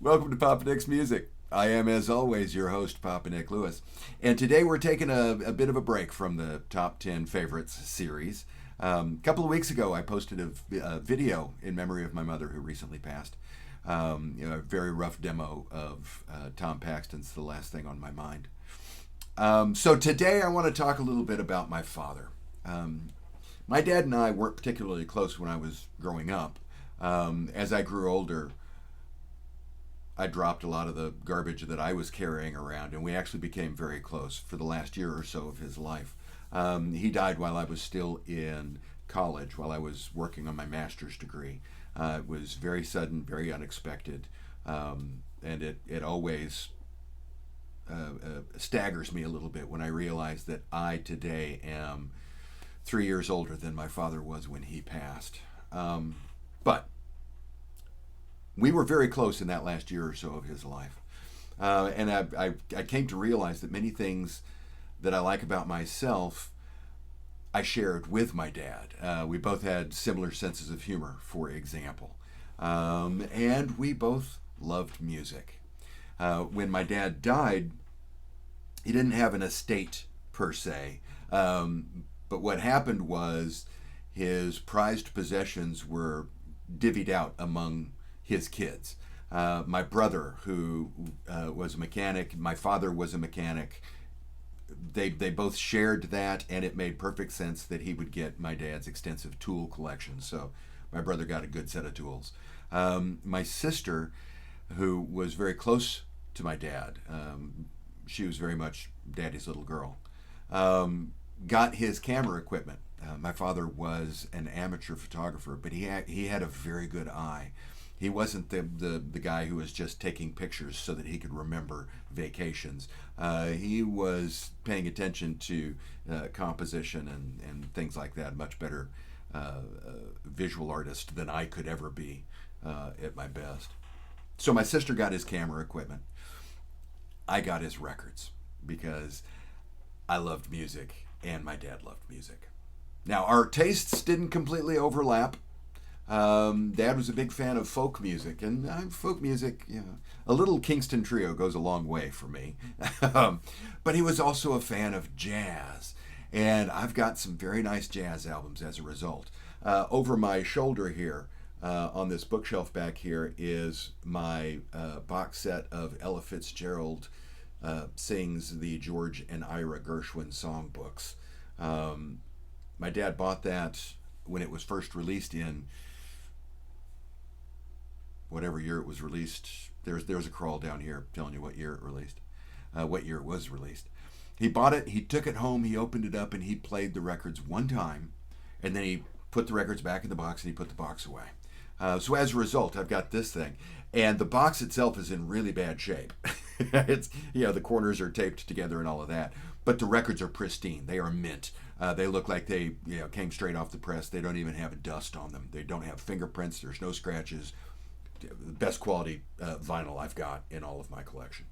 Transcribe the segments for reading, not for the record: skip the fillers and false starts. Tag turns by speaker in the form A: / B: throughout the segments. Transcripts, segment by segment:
A: Welcome to Papa Nick's Music. I am, as always, your host, Papa Nick Lewis. And today we're taking a bit of a break from the Top 10 Favorites series. A couple of weeks ago, I posted a video in memory of my mother who recently passed. A very rough demo of Tom Paxton's The Last Thing on My Mind. So today I want to talk a little bit about my father. My dad and I weren't particularly close when I was growing up. As I grew older, I dropped a lot of the garbage that I was carrying around, and we actually became very close for the last year or so of his life. He died while I was still in college, while I was working on my master's degree. It was very sudden, very unexpected, and it always staggers me a little bit when I realize that I today am 3 years older than my father was when he passed. But we were very close in that last year or so of his life. And I came to realize that many things that I like about myself, I shared with my dad. We both had similar senses of humor, for example. And we both loved music. When my dad died, he didn't have an estate per se. But what happened was his prized possessions were divvied out among his kids. My brother, who was a mechanic, my father was a mechanic. They both shared that, and it made perfect sense that he would get my dad's extensive tool collection. So my brother got a good set of tools. My sister, who was very close to my dad, she was very much daddy's little girl, got his camera equipment. My father was an amateur photographer, but he had a very good eye. He wasn't the guy who was just taking pictures so that he could remember vacations. He was paying attention to composition and things like that. Much better visual artist than I could ever be at my best. So my sister got his camera equipment. I got his records because I loved music and my dad loved music. Now, our tastes didn't completely overlap. Dad was a big fan of folk music, and folk music, a little Kingston Trio goes a long way for me. But he was also a fan of jazz, and I've got some very nice jazz albums as a result. Over my shoulder here, on this bookshelf back here, is my box set of Ella Fitzgerald sings the George and Ira Gershwin songbooks. My dad bought that when it was first released in whatever year it was released. There's a crawl down here telling you what year it released, what year it was released. He bought it, he took it home, he opened it up, and he played the records one time, and then he put the records back in the box and he put the box away. So as a result, I've got this thing, and the box itself is in really bad shape. It's the corners are taped together and all of that, but the records are pristine. They are mint. They look like they came straight off the press. They don't even have dust on them. They don't have fingerprints. There's no scratches. The best quality vinyl I've got in all of my collection.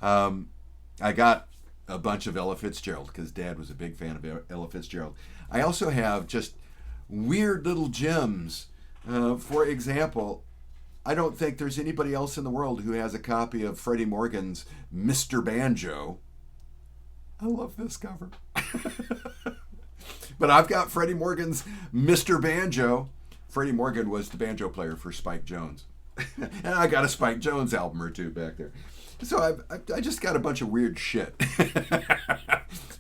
A: I got a bunch of Ella Fitzgerald because Dad was a big fan of Ella Fitzgerald. I also have just weird little gems. For example, I don't think there's anybody else in the world who has a copy of Freddie Morgan's Mr. Banjo. I love this cover. But I've got Freddie Morgan's Mr. Banjo. Freddie Morgan was the banjo player for Spike Jones. And I got a Spike Jones album or two back there. So I just got a bunch of weird shit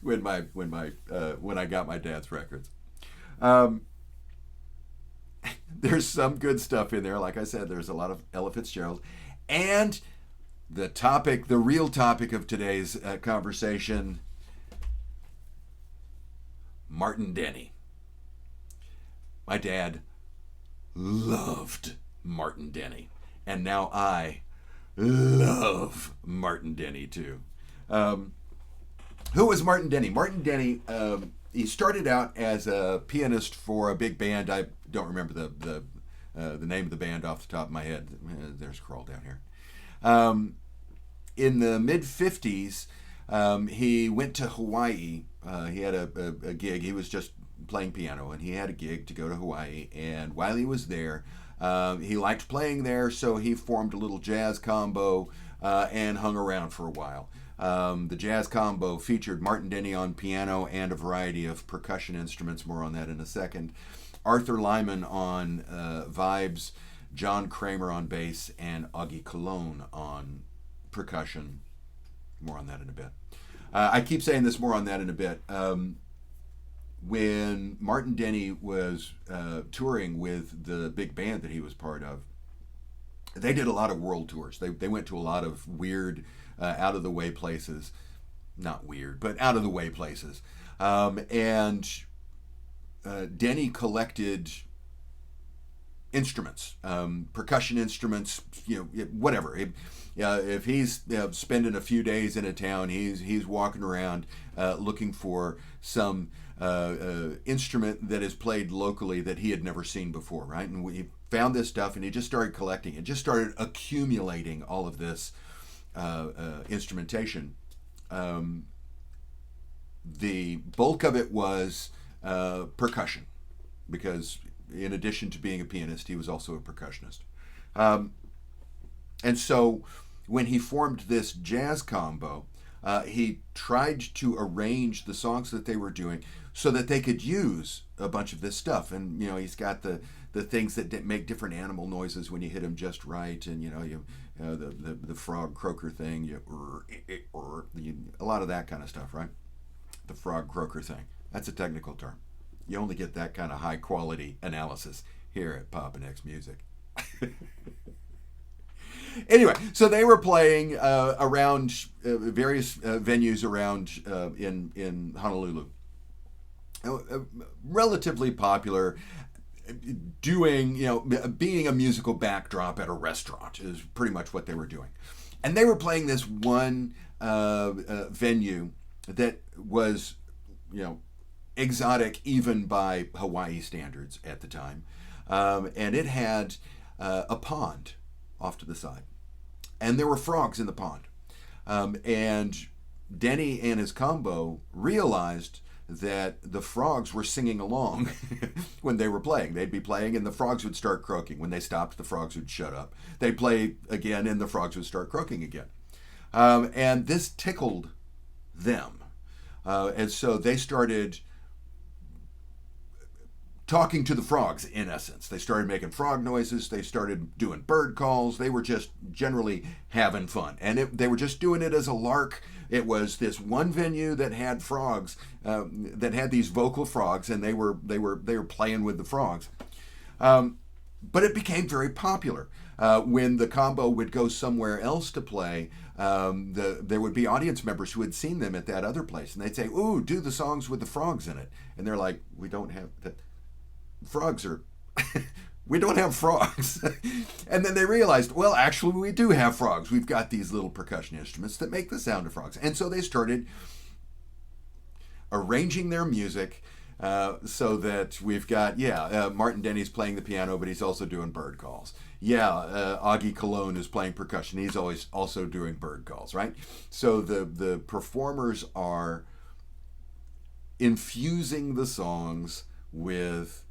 A: when I got my dad's records. There's some good stuff in there. Like I said, there's a lot of Ella Fitzgerald. And the real topic of today's conversation, Martin Denny. My dad loved Martin Denny. And now I love Martin Denny too. Who was Martin Denny? Martin Denny, he started out as a pianist for a big band. I don't remember the name of the band off the top of my head. There's a crawl down here. In the mid-50s, he went to Hawaii. He had a gig. He was just playing piano, and he had a gig to go to Hawaii. And while he was there, He liked playing there, so he formed a little jazz combo and hung around for a while. The jazz combo featured Martin Denny on piano and a variety of percussion instruments. More on that in a second. Arthur Lyman on vibes, John Kramer on bass, and Augie Cologne on percussion. More on that in a bit. I keep saying this, more on that in a bit. When Martin Denny was touring with the big band that he was part of, they did a lot of world tours. They went to a lot of weird, out of the way places. Not weird, but out of the way places. And Denny collected instruments, percussion instruments, whatever. If he's spending a few days in a town, he's walking around looking for some instrument that is played locally that he had never seen before, right? And we found this stuff, and he just started collecting it, just started accumulating all of this instrumentation. The bulk of it was percussion, because in addition to being a pianist, he was also a percussionist. And so when he formed this jazz combo, he tried to arrange the songs that they were doing so that they could use a bunch of this stuff. And, he's got the things that make different animal noises when you hit them just right. And, the frog croaker thing, a lot of that kind of stuff, right? The frog croaker thing. That's a technical term. You only get that kind of high quality analysis here at Pop and X Music. Anyway, so they were playing around various venues around in Honolulu. Relatively popular, doing, being a musical backdrop at a restaurant is pretty much what they were doing. And they were playing this one venue that was, exotic even by Hawaii standards at the time. And it had a pond off to the side. And there were frogs in the pond. And Denny and his combo realized that the frogs were singing along when they were playing. They'd be playing and the frogs would start croaking. When they stopped, the frogs would shut up. They'd play again and the frogs would start croaking again. And this tickled them. And so they started talking to the frogs, in essence. They started making frog noises. They started doing bird calls. They were just generally having fun. And they were just doing it as a lark. It was this one venue that had frogs, that had these vocal frogs, and they were playing with the frogs. But it became very popular. When the combo would go somewhere else to play, there would be audience members who had seen them at that other place, and they'd say, "Ooh, do the songs with the frogs in it." And they're like, "We don't have that. Frogs are." We don't have frogs. And then they realized, well, actually, we do have frogs. We've got these little percussion instruments that make the sound of frogs. And so they started arranging their music so that we've got, Martin Denny's playing the piano, but he's also doing bird calls. Augie Cologne is playing percussion. He's always also doing bird calls, right? So the performers are infusing the songs with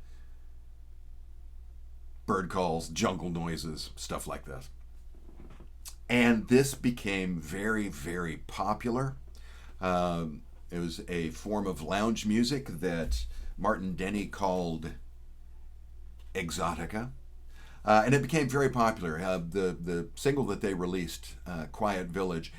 A: bird calls, jungle noises, stuff like this. And this became very, very popular. It was a form of lounge music that Martin Denny called Exotica. And it became very popular. The single that they released, Quiet Village,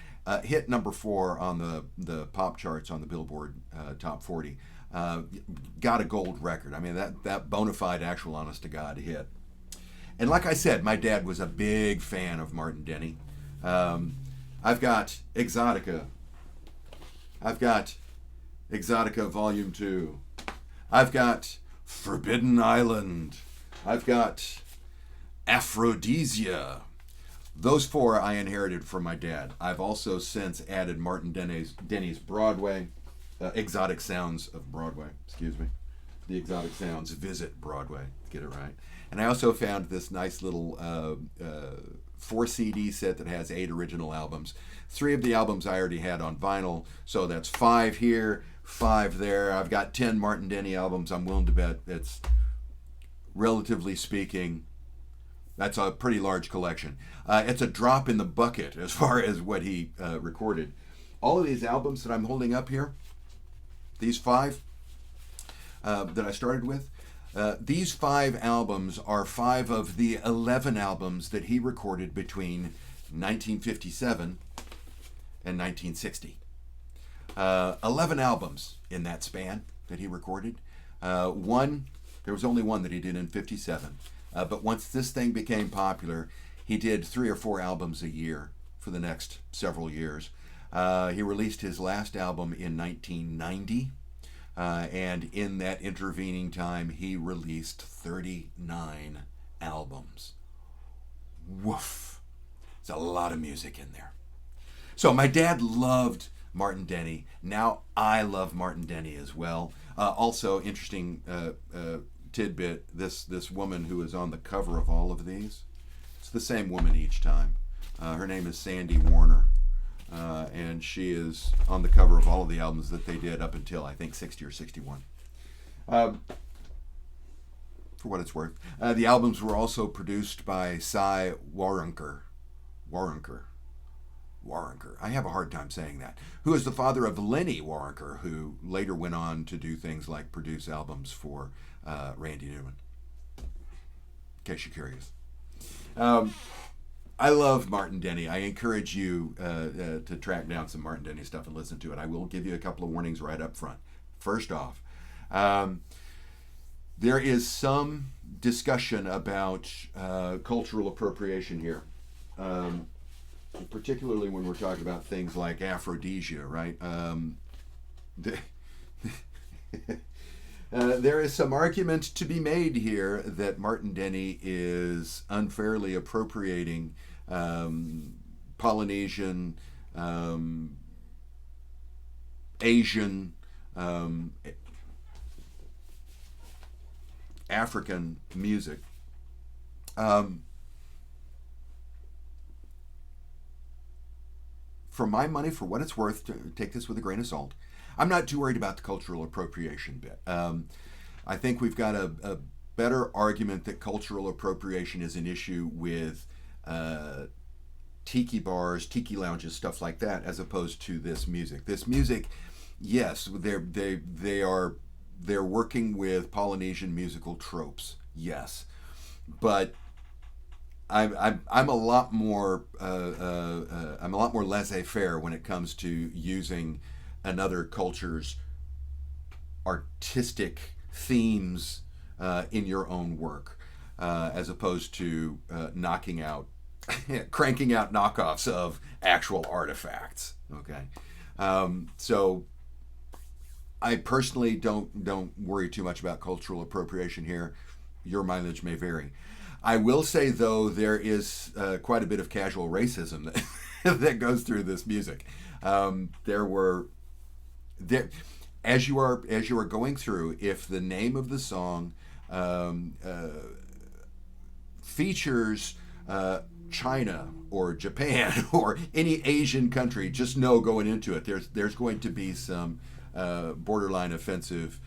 A: hit number 4 on the pop charts on the Billboard Top 40. Got a gold record. I mean, that bona fide, actual, honest to God hit. And like I said, my dad was a big fan of Martin Denny. I've got Exotica. I've got Exotica Volume 2. I've got Forbidden Island. I've got Aphrodisia. Those 4 I inherited from my dad. I've also since added Martin Denny's Broadway, Exotic Sounds of Broadway, The Exotic Sounds Visit Broadway, get it right. And I also found this nice little 4 CD set that has 8 original albums. 3 of the albums I already had on vinyl, so that's 5 here, 5 there. I've got 10 Martin Denny albums. I'm willing to bet it's, relatively speaking, That's a pretty large collection. It's a drop in the bucket as far as what he recorded. All of these albums that I'm holding up here, these five that I started with, these five albums are five of the 11 albums that he recorded between 1957 and 1960. 11 albums in that span that he recorded. There was only one that he did in 57. But once this thing became popular, he did 3 or 4 albums a year for the next several years. He released his last album in 1990. And in that intervening time, he released 39 albums. Woof. There's a lot of music in there. So my dad loved Martin Denny. Now I love Martin Denny as well. Also, interesting tidbit, this woman who is on the cover of all of these, it's the same woman each time. Her name is Sandy Warner. And she is on the cover of all of the albums that they did up until, I think, 60 or 61. For what it's worth. The albums were also produced by Cy Waronker. I have a hard time saying that. Who is the father of Lenny Waronker, who later went on to do things like produce albums for Randy Newman. In case you're curious. I love Martin Denny. I encourage you to track down some Martin Denny stuff and listen to it. I will give you a couple of warnings right up front. First off, there is some discussion about cultural appropriation here, particularly when we're talking about things like aphrodisia, right? There is some argument to be made here that Martin Denny is unfairly appropriating Polynesian, Asian, African music. For my money, for what it's worth, to take this with a grain of salt, I'm not too worried about the cultural appropriation bit. I think we've got a better argument that cultural appropriation is an issue with tiki bars, tiki lounges, stuff like that, as opposed to this music. This music, yes, they're working with Polynesian musical tropes, yes, but I'm a lot more laissez-faire when it comes to using another culture's artistic themes in your own work, as opposed to cranking out knockoffs of actual artifacts. Okay, so I personally don't worry too much about cultural appropriation here. Your mileage may vary. I will say, though, there is quite a bit of casual racism that goes through this music. As you are going through, if the name of the song features China or Japan or any Asian country, just know going into it, there's going to be some borderline offensive,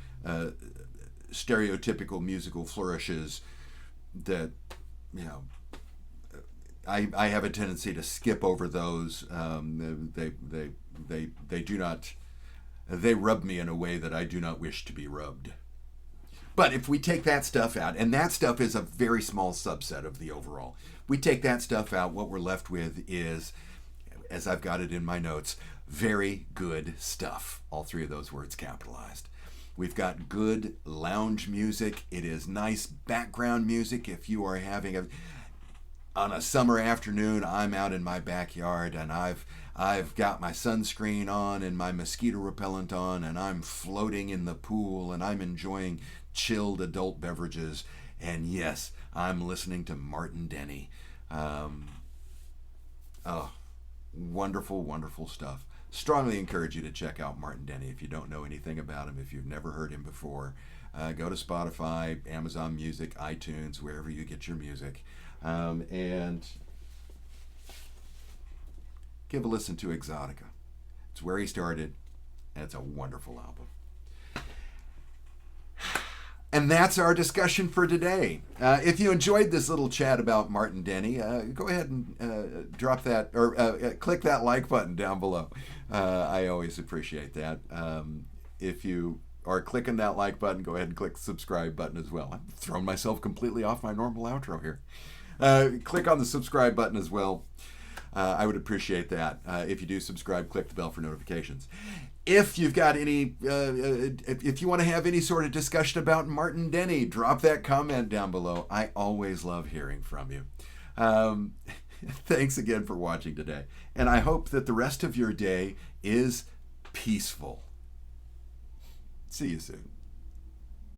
A: stereotypical musical flourishes that, I have a tendency to skip over those. They do not. They rub me in a way that I do not wish to be rubbed. But if we take that stuff out, and that stuff is a very small subset of the overall, we take that stuff out, what we're left with is, as I've got it in my notes, very good stuff. All three of those words capitalized. We've got good lounge music. It is nice background music. If you are having on a summer afternoon, I'm out in my backyard and I've got my sunscreen on and my mosquito repellent on, and I'm floating in the pool and I'm enjoying chilled adult beverages. And yes, I'm listening to Martin Denny. Wonderful, wonderful stuff. Strongly encourage you to check out Martin Denny if you don't know anything about him, if you've never heard him before. Go to Spotify, Amazon Music, iTunes, wherever you get your music, and give a listen to Exotica. It's where he started, and it's a wonderful album. And that's our discussion for today. If you enjoyed this little chat about Martin Denny, go ahead and drop that or click that like button down below. I always appreciate that. If you are clicking that like button, go ahead and click the subscribe button as well. I've thrown myself completely off my normal outro here. Click on the subscribe button as well. I would appreciate that. If you do subscribe, click the bell for notifications. If you've got any, if you want to have any sort of discussion about Martin Denny, drop that comment down below. I always love hearing from you. Thanks again for watching today. And I hope that the rest of your day is peaceful. See you soon.